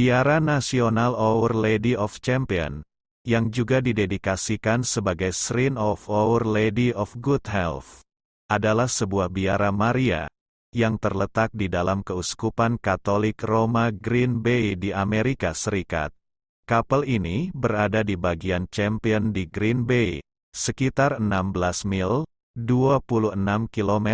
Biara nasional Our Lady of Champion, yang juga didedikasikan sebagai Shrine of Our Lady of Good Health, adalah sebuah biara Maria, yang terletak di dalam Keuskupan Katolik Roma Green Bay di Amerika Serikat. Kapel ini berada di bagian Champion di Green Bay, sekitar 16 mil, 26 km,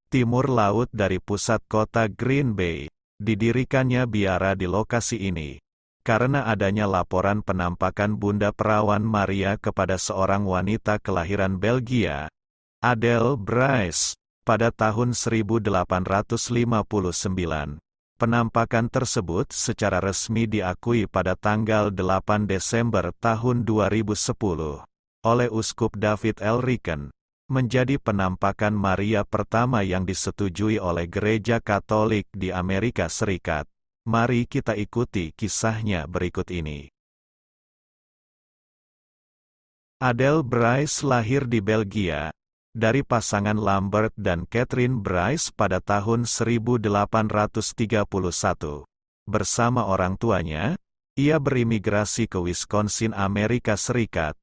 timur laut dari pusat kota Green Bay. Didirikannya biara di lokasi ini karena adanya laporan penampakan Bunda Perawan Maria kepada seorang wanita kelahiran Belgia, Adele Bryce, pada tahun 1859. Penampakan tersebut secara resmi diakui pada tanggal 8 Desember tahun 2010 oleh Uskup David L. Ricken, menjadi penampakan Maria pertama yang disetujui oleh Gereja Katolik di Amerika Serikat. Mari kita ikuti kisahnya berikut ini. Adele Bryce lahir di Belgia, dari pasangan Lambert dan Catherine Bryce pada tahun 1831. Bersama orang tuanya, ia berimigrasi ke Wisconsin, Amerika Serikat,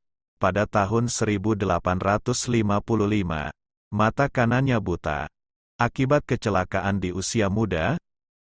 pada tahun 1855. Mata kanannya buta. Akibat kecelakaan di usia muda,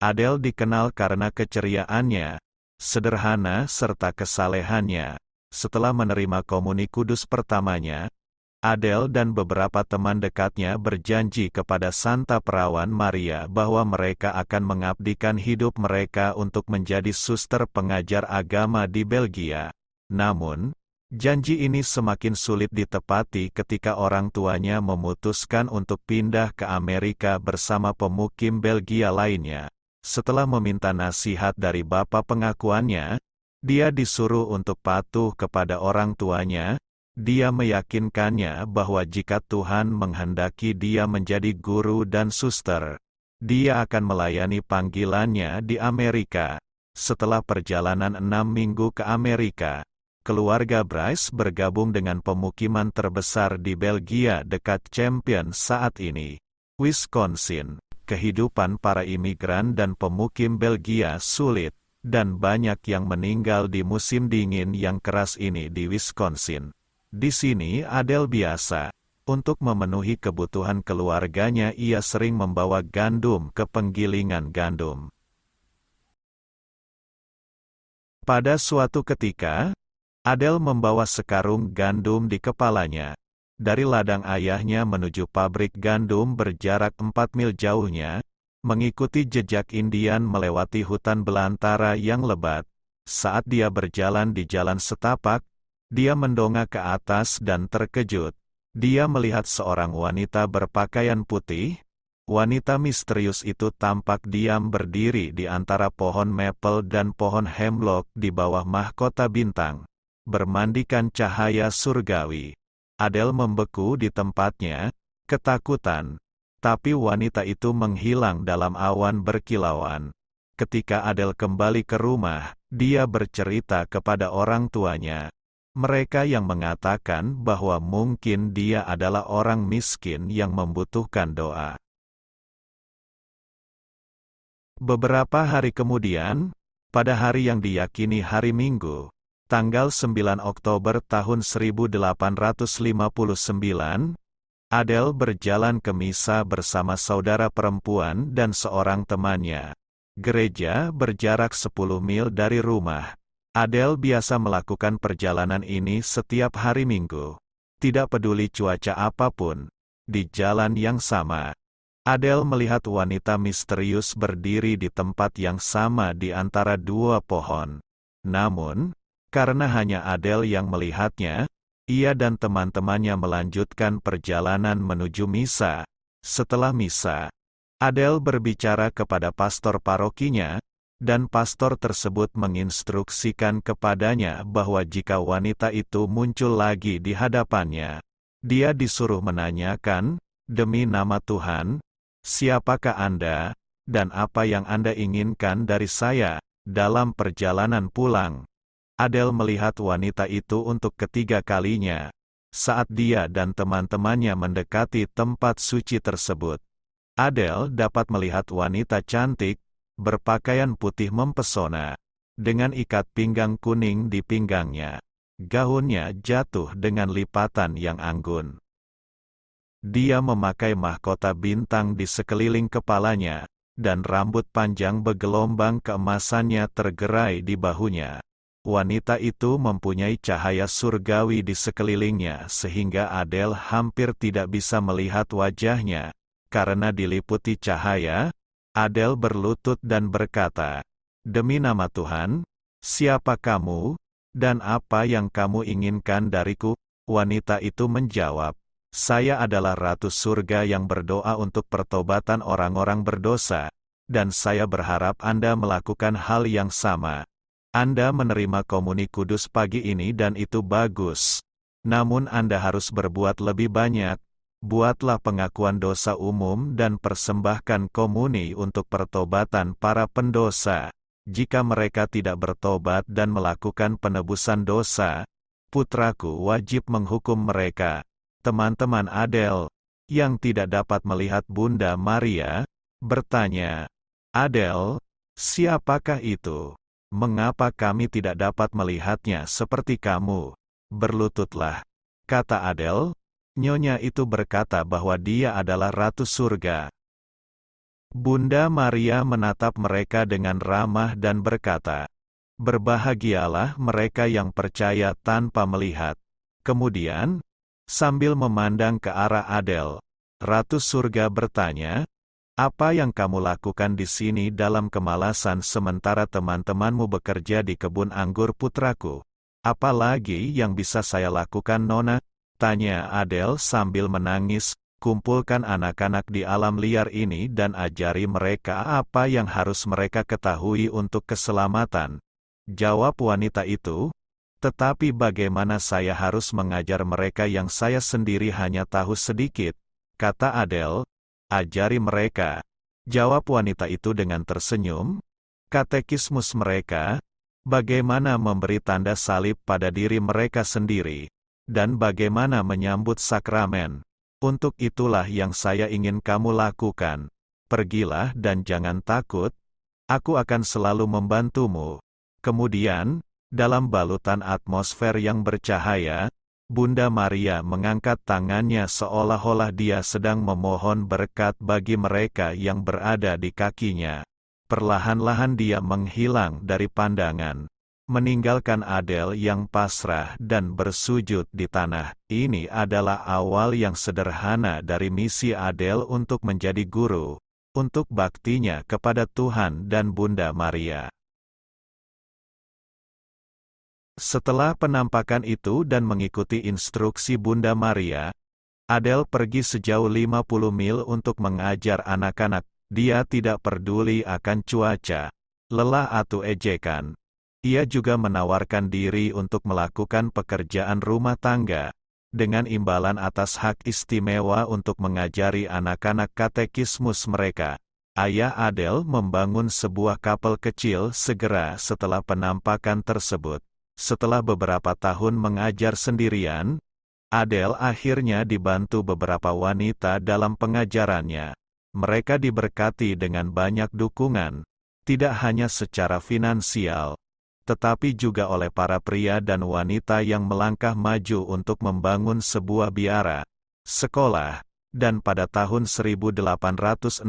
Adele dikenal karena keceriaannya, sederhana serta kesalehannya. Setelah menerima komuni kudus pertamanya, Adele dan beberapa teman dekatnya berjanji kepada Santa Perawan Maria bahwa mereka akan mengabdikan hidup mereka untuk menjadi suster pengajar agama di Belgia. Namun, janji ini semakin sulit ditepati ketika orang tuanya memutuskan untuk pindah ke Amerika bersama pemukim Belgia lainnya. Setelah meminta nasihat dari bapak pengakuannya, dia disuruh untuk patuh kepada orang tuanya. Dia meyakinkannya bahwa jika Tuhan menghendaki dia menjadi guru dan suster, dia akan melayani panggilannya di Amerika. Setelah perjalanan 6 minggu ke Amerika, keluarga Bryce bergabung dengan pemukiman terbesar di Belgia dekat Champion saat ini, Wisconsin. Kehidupan para imigran dan pemukim Belgia sulit, dan banyak yang meninggal di musim dingin yang keras ini di Wisconsin. Di sini Adele biasa. Untuk memenuhi kebutuhan keluarganya ia sering membawa gandum ke penggilingan gandum. Pada suatu ketika, Adele membawa sekarung gandum di kepalanya. Dari ladang ayahnya menuju pabrik gandum berjarak 4 mil jauhnya, mengikuti jejak Indian melewati hutan belantara yang lebat. Saat dia berjalan di jalan setapak, dia mendongak ke atas dan terkejut. Dia melihat seorang wanita berpakaian putih. Wanita misterius itu tampak diam berdiri di antara pohon maple dan pohon hemlock di bawah mahkota bintang, bermandikan cahaya surgawi. Adele membeku di tempatnya, ketakutan. Tapi wanita itu menghilang dalam awan berkilauan. Ketika Adele kembali ke rumah, dia bercerita kepada orang tuanya. Mereka yang mengatakan bahwa mungkin dia adalah orang miskin yang membutuhkan doa. Beberapa hari kemudian, pada hari yang diyakini hari Minggu, tanggal 9 Oktober tahun 1859, Adele berjalan ke misa bersama saudara perempuan dan seorang temannya. Gereja berjarak 10 mil dari rumah. Adele biasa melakukan perjalanan ini setiap hari Minggu. Tidak peduli cuaca apapun. Di jalan yang sama, Adele melihat wanita misterius berdiri di tempat yang sama di antara dua pohon. Namun, karena hanya Adele yang melihatnya, ia dan teman-temannya melanjutkan perjalanan menuju misa. Setelah misa, Adele berbicara kepada pastor parokinya, dan pastor tersebut menginstruksikan kepadanya bahwa jika wanita itu muncul lagi di hadapannya, dia disuruh menanyakan, "Demi nama Tuhan, siapakah Anda, dan apa yang Anda inginkan dari saya, dalam perjalanan pulang?" Adele melihat wanita itu untuk ketiga kalinya, saat dia dan teman-temannya mendekati tempat suci tersebut. Adele dapat melihat wanita cantik, berpakaian putih mempesona. dengan ikat pinggang kuning di pinggangnya. Gaunnya jatuh dengan lipatan yang anggun. Dia memakai mahkota bintang di sekeliling kepalanya, dan rambut panjang bergelombang keemasannya tergerai di bahunya. Wanita itu mempunyai cahaya surgawi di sekelilingnya sehingga Adele hampir tidak bisa melihat wajahnya. Karena diliputi cahaya, Adele berlutut dan berkata, "Demi nama Tuhan, siapa kamu, dan apa yang kamu inginkan dariku?" Wanita itu menjawab, "Saya adalah Ratu Surga yang berdoa untuk pertobatan orang-orang berdosa, dan saya berharap Anda melakukan hal yang sama. Anda menerima komuni kudus pagi ini dan itu bagus. Namun Anda harus berbuat lebih banyak. Buatlah pengakuan dosa umum dan persembahkan komuni untuk pertobatan para pendosa. Jika mereka tidak bertobat dan melakukan penebusan dosa, putraku wajib menghukum mereka." Teman-teman Adele, yang tidak dapat melihat Bunda Maria, bertanya, "Adele, siapakah itu? Mengapa kami tidak dapat melihatnya seperti kamu?" "Berlututlah," kata Adele. Nyonya itu berkata bahwa dia adalah Ratu Surga. Bunda Maria menatap mereka dengan ramah dan berkata, "Berbahagialah mereka yang percaya tanpa melihat." Kemudian, sambil memandang ke arah Adele, Ratu Surga bertanya, "Apa yang kamu lakukan di sini dalam kemalasan sementara teman-temanmu bekerja di kebun anggur putraku? Apa lagi yang bisa saya lakukan, Nona?" tanya Adele sambil menangis. "Kumpulkan anak-anak di alam liar ini dan ajari mereka apa yang harus mereka ketahui untuk keselamatan," jawab wanita itu. "Tetapi bagaimana saya harus mengajar mereka yang saya sendiri hanya tahu sedikit?" kata Adele. "Ajari mereka," jawab wanita itu dengan tersenyum, "katekismus mereka, bagaimana memberi tanda salib pada diri mereka sendiri, dan bagaimana menyambut sakramen. Untuk itulah yang saya ingin kamu lakukan. Pergilah dan jangan takut, aku akan selalu membantumu." Kemudian, dalam balutan atmosfer yang bercahaya, Bunda Maria mengangkat tangannya seolah-olah dia sedang memohon berkat bagi mereka yang berada di kakinya. Perlahan-lahan dia menghilang dari pandangan, meninggalkan Adele yang pasrah dan bersujud di tanah. Ini adalah awal yang sederhana dari misi Adele untuk menjadi guru, untuk baktinya kepada Tuhan dan Bunda Maria. Setelah penampakan itu dan mengikuti instruksi Bunda Maria, Adele pergi sejauh 50 mil untuk mengajar anak-anak. Dia tidak peduli akan cuaca, lelah atau ejekan. Ia juga menawarkan diri untuk melakukan pekerjaan rumah tangga, dengan imbalan atas hak istimewa untuk mengajari anak-anak katekismus mereka. Ayah Adele membangun sebuah kapel kecil segera setelah penampakan tersebut. Setelah beberapa tahun mengajar sendirian, Adele akhirnya dibantu beberapa wanita dalam pengajarannya. Mereka diberkati dengan banyak dukungan, tidak hanya secara finansial, tetapi juga oleh para pria dan wanita yang melangkah maju untuk membangun sebuah biara, sekolah, dan pada tahun 1861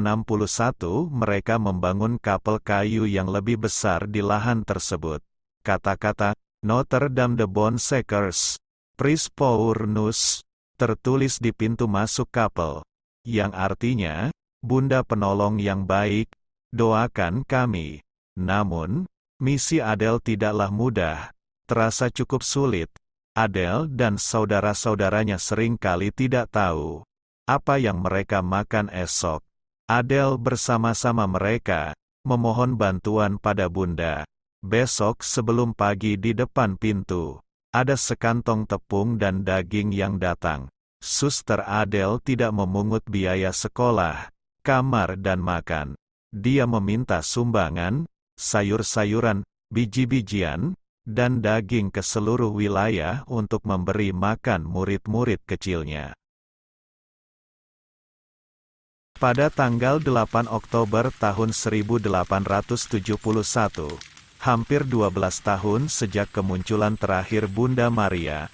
mereka membangun kapel kayu yang lebih besar di lahan tersebut. Kata-kata Notre Dame de Bonsecours, Pris pour nous, tertulis di pintu masuk kapel, yang artinya, "Bunda penolong yang baik, doakan kami." Namun, misi Adele tidaklah mudah, terasa cukup sulit. Adele dan saudara-saudaranya seringkali tidak tahu apa yang mereka makan esok. Adele bersama-sama mereka memohon bantuan pada Bunda. Besok sebelum pagi di depan pintu, ada sekantong tepung dan daging yang datang. Suster Adele tidak memungut biaya sekolah, kamar dan makan. Dia meminta sumbangan, sayur-sayuran, biji-bijian, dan daging ke seluruh wilayah untuk memberi makan murid-murid kecilnya. Pada tanggal 8 Oktober tahun 1871, Hampir 12 tahun sejak kemunculan terakhir Bunda Maria,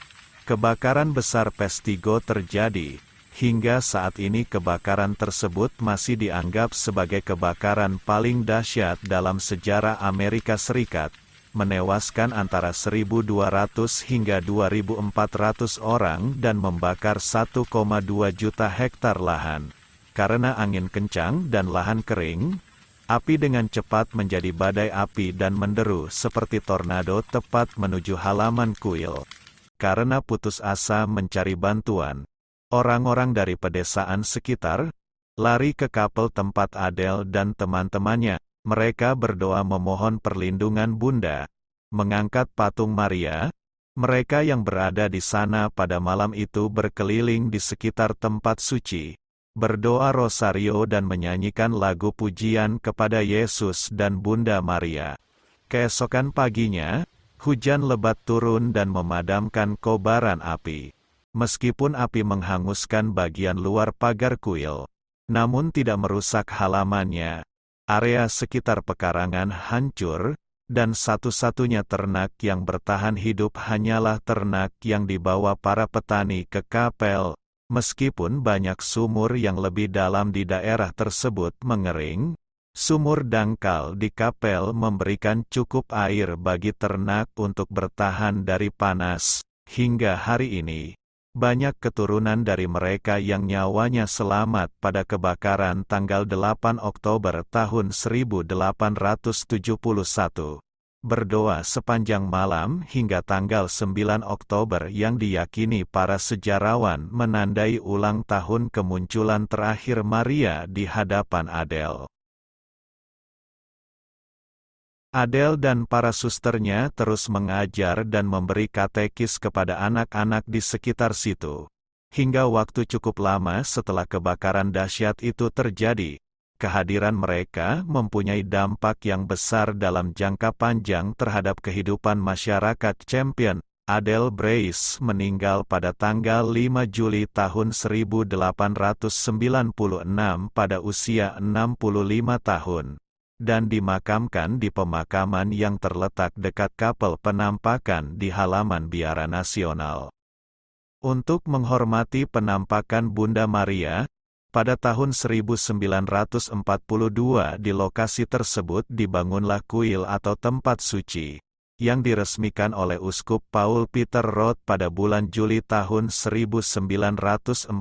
kebakaran besar Pestigo terjadi. Hingga saat ini kebakaran tersebut masih dianggap sebagai kebakaran paling dahsyat dalam sejarah Amerika Serikat, menewaskan antara 1.200 hingga 2.400 orang dan membakar 1,2 juta hektar lahan. Karena angin kencang dan lahan kering, api dengan cepat menjadi badai api dan menderu seperti tornado tepat menuju halaman kuil. Karena putus asa mencari bantuan, orang-orang dari pedesaan sekitar lari ke kapel tempat Adele dan teman-temannya. Mereka berdoa memohon perlindungan Bunda, mengangkat patung Maria. Mereka yang berada di sana pada malam itu berkeliling di sekitar tempat suci, berdoa rosario dan menyanyikan lagu pujian kepada Yesus dan Bunda Maria. Keesokan paginya, hujan lebat turun dan memadamkan kobaran api. Meskipun api menghanguskan bagian luar pagar kuil, namun tidak merusak halamannya. Area sekitar pekarangan hancur, dan satu-satunya ternak yang bertahan hidup hanyalah ternak yang dibawa para petani ke kapel. Meskipun banyak sumur yang lebih dalam di daerah tersebut mengering, sumur dangkal di kapel memberikan cukup air bagi ternak untuk bertahan dari panas. Hingga hari ini, banyak keturunan dari mereka yang nyawanya selamat pada kebakaran tanggal 8 Oktober tahun 1871. Berdoa sepanjang malam hingga tanggal 9 Oktober yang diyakini para sejarawan menandai ulang tahun kemunculan terakhir Maria di hadapan Adele. Adele dan para susternya terus mengajar dan memberi katekis kepada anak-anak di sekitar situ. Hingga waktu cukup lama setelah kebakaran dahsyat itu terjadi, kehadiran mereka mempunyai dampak yang besar dalam jangka panjang terhadap kehidupan masyarakat Champion. Adele Brace meninggal pada tanggal 5 Juli tahun 1896 pada usia 65 tahun. Dan dimakamkan di pemakaman yang terletak dekat kapel penampakan di halaman Biara Nasional. Untuk menghormati penampakan Bunda Maria, pada tahun 1942 di lokasi tersebut dibangunlah kuil atau tempat suci, yang diresmikan oleh Uskup Paul Peter Roth pada bulan Juli tahun 1942.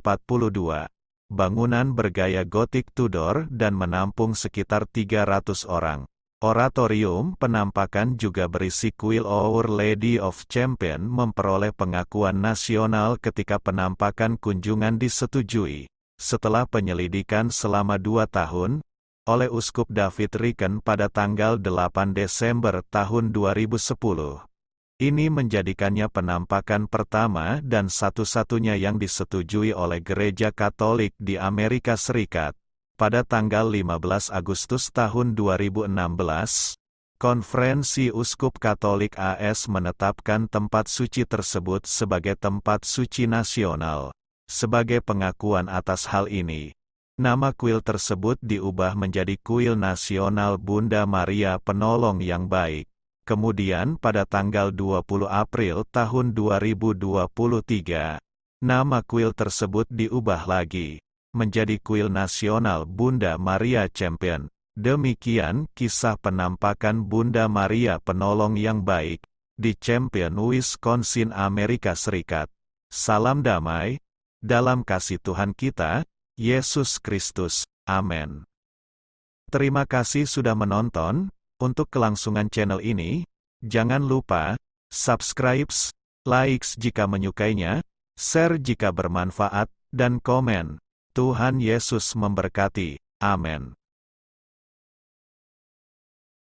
Bangunan bergaya Gotik Tudor dan menampung sekitar 300 orang. Oratorium penampakan juga berisi kuil Our Lady of Champion memperoleh pengakuan nasional ketika penampakan kunjungan disetujui. Setelah penyelidikan selama 2 tahun, oleh Uskup David Ricken pada tanggal 8 Desember tahun 2010. Ini menjadikannya penampakan pertama dan satu-satunya yang disetujui oleh Gereja Katolik di Amerika Serikat. Pada tanggal 15 Agustus tahun 2016, Konferensi Uskup Katolik AS menetapkan tempat suci tersebut sebagai tempat suci nasional. Sebagai pengakuan atas hal ini, nama kuil tersebut diubah menjadi Kuil Nasional Bunda Maria Penolong yang Baik. Kemudian pada tanggal 20 April tahun 2023, nama kuil tersebut diubah lagi, menjadi Kuil Nasional Bunda Maria Champion. Demikian kisah penampakan Bunda Maria Penolong yang Baik, di Champion, Wisconsin, Amerika Serikat. Salam damai, dalam kasih Tuhan kita, Yesus Kristus. Amin. Terima kasih sudah menonton. Untuk kelangsungan channel ini, jangan lupa subscribe, like jika menyukainya, share jika bermanfaat, dan komen. Tuhan Yesus memberkati. Amin.